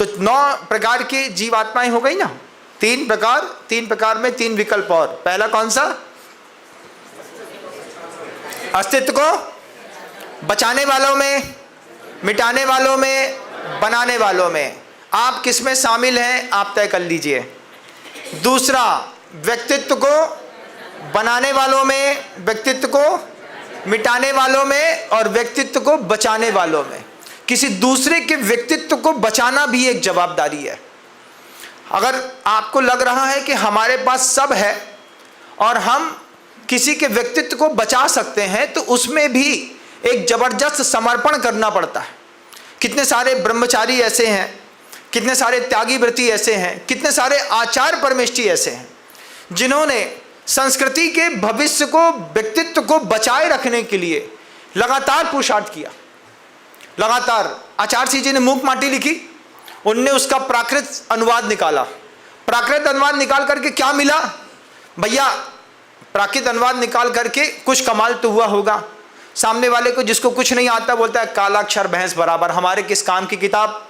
तो 9 प्रकार की जीवात्माएं हो गई ना। 3 प्रकार में 3 विकल्प और। पहला कौन सा? अस्तित्व को बचाने वालों में, मिटाने वालों में, बनाने वालों में। आप किस में शामिल हैं आप तय कर लीजिए। दूसरा, व्यक्तित्व को बनाने वालों में, व्यक्तित्व को मिटाने वालों में और व्यक्तित्व को बचाने वालों में। किसी दूसरे के व्यक्तित्व को बचाना भी एक जवाबदारी है। अगर आपको लग रहा है कि हमारे पास सब है और हम किसी के व्यक्तित्व को बचा सकते हैं, तो उसमें भी एक जबरदस्त समर्पण करना पड़ता है। कितने सारे ब्रह्मचारी ऐसे हैं, कितने सारे त्यागी व्रती ऐसे हैं, कितने सारे आचार्य परमेष्ठी ऐसे हैं जिन्होंने संस्कृति के भविष्य को, व्यक्तित्व को बचाए रखने के लिए लगातार पुरुषार्थ किया। लगातार आचार्य सिंह जी ने मूक माटी लिखी, उनने उसका प्राकृत अनुवाद निकाला। प्राकृत अनुवाद निकाल करके क्या मिला भैया? प्राकृत अनुवाद निकाल करके कुछ कमाल तो हुआ होगा। सामने वाले को, जिसको कुछ नहीं आता, बोलता है कालाक्षर भैंस बराबर, हमारे किस काम की किताब।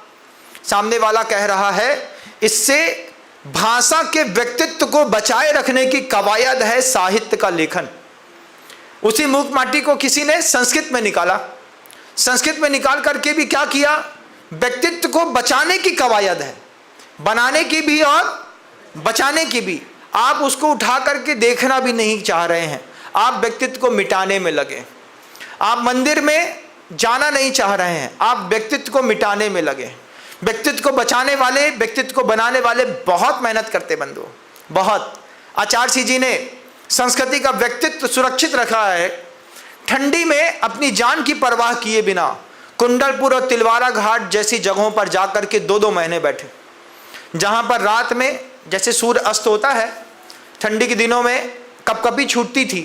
सामने वाला कह रहा है इससे भाषा के व्यक्तित्व को बचाए रखने की कवायद है साहित्य का लेखन। उसी मूक माटी को किसी ने संस्कृत में निकाला। संस्कृत में निकाल करके भी क्या किया? व्यक्तित्व को बचाने की कवायद है, बनाने की भी और बचाने की भी। आप उसको उठा करके देखना भी नहीं चाह रहे हैं, आप व्यक्तित्व को मिटाने में लगे। आप मंदिर में जाना नहीं चाह रहे हैं, आप व्यक्तित्व को मिटाने में लगे। व्यक्तित्व को बचाने वाले, व्यक्तित्व को बनाने वाले बहुत मेहनत करते बंधु, बहुत। आचार्य सिंह जी ने संस्कृति का व्यक्तित्व सुरक्षित रखा है। ठंडी में अपनी जान की परवाह किए बिना कुंडलपुर और तिलवारा घाट जैसी जगहों पर जाकर के 2-2 महीने बैठे, जहां पर रात में जैसे सूर्य अस्त होता है, ठंडी के दिनों में कपकपी छूटती थी,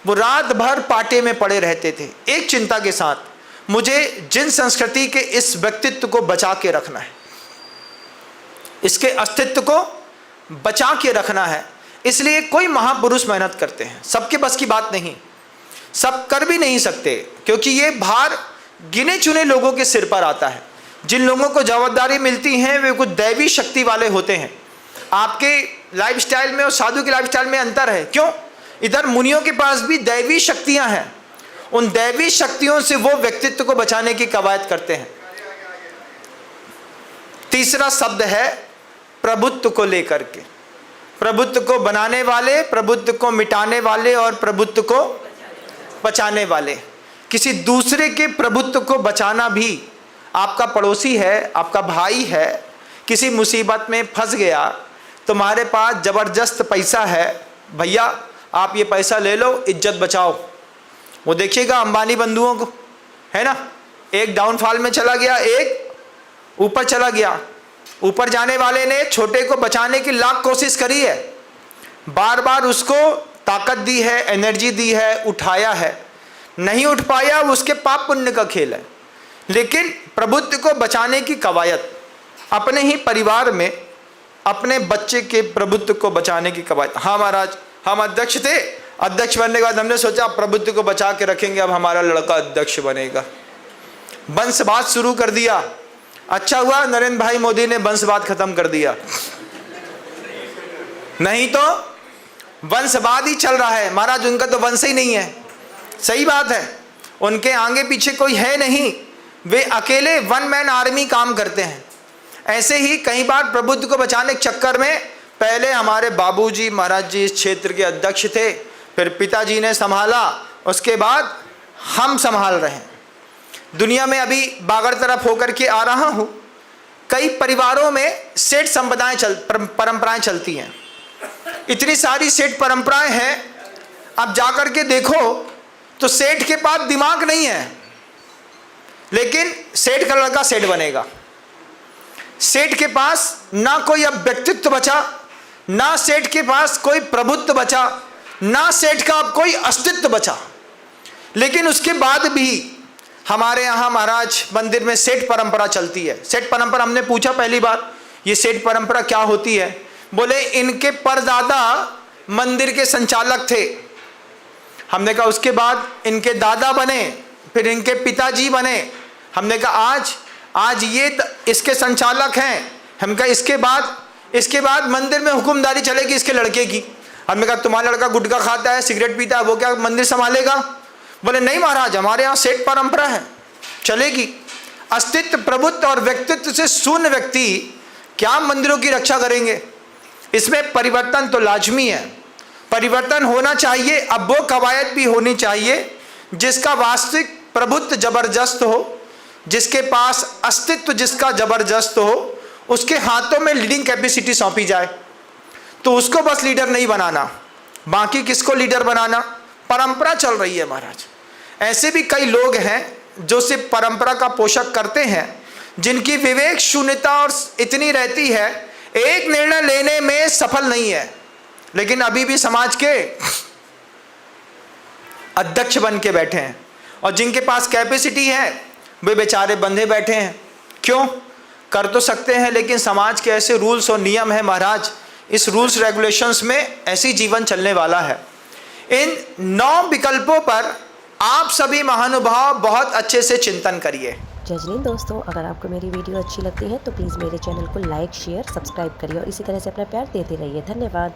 वो रात भर पाटे में पड़े रहते थे एक चिंता के साथ, मुझे जिन संस्कृति के इस व्यक्तित्व को बचा के रखना है, इसके अस्तित्व को बचा के रखना है। इसलिए कोई महापुरुष मेहनत करते हैं, सबके बस की बात नहीं, सब कर भी नहीं सकते, क्योंकि ये भार गिने चुने लोगों के सिर पर आता है। जिन लोगों को जवाबदारी मिलती है वे कुछ दैवी शक्ति वाले होते हैं। आपके लाइफस्टाइल में और साधु के लाइफस्टाइल में अंतर है। क्यों? इधर मुनियों के पास भी दैवी शक्तियां हैं, उन दैवी शक्तियों से वो व्यक्तित्व को बचाने की कवायद करते हैं। तीसरा शब्द है प्रभुत्व को लेकर के, प्रभुत्व को बनाने वाले, प्रभुत्व को मिटाने वाले और प्रभुत्व को बचाने वाले। किसी दूसरे के प्रभुत्व को बचाना भी, आपका पड़ोसी है, आपका भाई है, किसी मुसीबत में फंस गया, तुम्हारे पास जबरदस्त पैसा है, भैया आप ये पैसा ले लो, इज्जत बचाओ। वो देखिएगा अंबानी बंधुओं को, है ना, एक डाउनफॉल में चला गया, एक ऊपर चला गया। ऊपर जाने वाले ने छोटे को बचाने की लाख कोशिश करी है, बार बार उसको ताकत दी है, एनर्जी दी है, उठाया है, नहीं उठ पाया, उसके पाप पुण्य का खेल है। लेकिन प्रभुत्व को बचाने की कवायद, अपने ही परिवार में अपने बच्चे के प्रभुत्व को बचाने की कवायद। हाँ महाराज, हम अध्यक्ष थे, अध्यक्ष बनने के बाद हमने सोचा प्रभुत्व को बचा के रखेंगे, अब हमारा लड़का अध्यक्ष बनेगा। वंशवाद शुरू कर दिया। अच्छा हुआ नरेंद्र भाई मोदी ने वंशवाद खत्म कर दिया, नहीं तो वंशवाद ही चल रहा है महाराज। उनका तो वंश ही नहीं है। सही बात है, उनके आगे पीछे कोई है नहीं, वे अकेले वन मैन आर्मी काम करते हैं। ऐसे ही कई बार प्रभुत्व को बचाने के चक्कर में पहले हमारे बाबूजी महाराज जी इस क्षेत्र के अध्यक्ष थे, फिर पिताजी ने संभाला, उसके बाद हम संभाल रहे हैं। दुनिया में अभी बागड़ तरफ होकर के आ रहा हूँ, कई परिवारों में सेठ संप्रदाय परंपराएं चलती हैं। इतनी सारी सेठ परंपराएं हैं, अब जाकर के देखो तो सेठ के पास दिमाग नहीं है, लेकिन सेठ का लड़का सेठ बनेगा। सेठ के पास ना कोई अब व्यक्तित्व बचा, ना सेठ के पास कोई प्रभुत्व बचा, ना सेठ का अब कोई अस्तित्व बचा। लेकिन उसके बाद भी हमारे यहाँ महाराज मंदिर में सेठ परंपरा चलती है। सेठ परंपरा, हमने पूछा पहली बार ये सेठ परंपरा क्या होती है, बोले इनके परदादा मंदिर के संचालक थे। हमने कहा उसके बाद इनके दादा बने, फिर इनके पिताजी बने। हमने कहा आज आज ये इसके संचालक हैं। हम कहा इसके बाद मंदिर में हुक्मदारी चलेगी इसके लड़के की। हमने कहा तुम्हारा लड़का गुटखा खाता है, सिगरेट पीता है, वो क्या मंदिर संभालेगा? बोले नहीं महाराज, हमारे यहाँ सेठ परंपरा है, चलेगी। अस्तित्व, प्रभुत्व और व्यक्तित्व से शून्य व्यक्ति क्या मंदिरों की रक्षा करेंगे? इसमें परिवर्तन तो लाजमी है, परिवर्तन होना चाहिए। अब वो कवायद भी होनी चाहिए जिसका वास्तविक प्रभुत्व जबरदस्त हो, जिसके पास अस्तित्व जिसका जबरदस्त हो, उसके हाथों में लीडिंग कैपेसिटी सौंपी जाए। तो उसको बस लीडर नहीं बनाना, बाकी किसको लीडर बनाना? परंपरा चल रही है महाराज। ऐसे भी कई लोग हैं जो सिर्फ परंपरा का पोषक करते हैं, जिनकी विवेक शून्यता और इतनी रहती है, एक निर्णय लेने में सफल नहीं है, लेकिन अभी भी समाज के अध्यक्ष बन के बैठे हैं। और जिनके पास कैपेसिटी है वे बेचारे बंधे बैठे हैं। क्यों? कर तो सकते हैं, लेकिन समाज के ऐसे रूल्स और नियम हैं महाराज, इस रूल्स रेगुलेशंस में ऐसी जीवन चलने वाला है। इन 9 विकल्पों पर आप सभी महानुभाव बहुत अच्छे से चिंतन करिए। जय हिंद दोस्तों, अगर आपको मेरी वीडियो अच्छी लगती है तो प्लीज़ मेरे चैनल को लाइक, शेयर, सब्सक्राइब करिए और इसी तरह से अपना प्यार देते रहिए। धन्यवाद।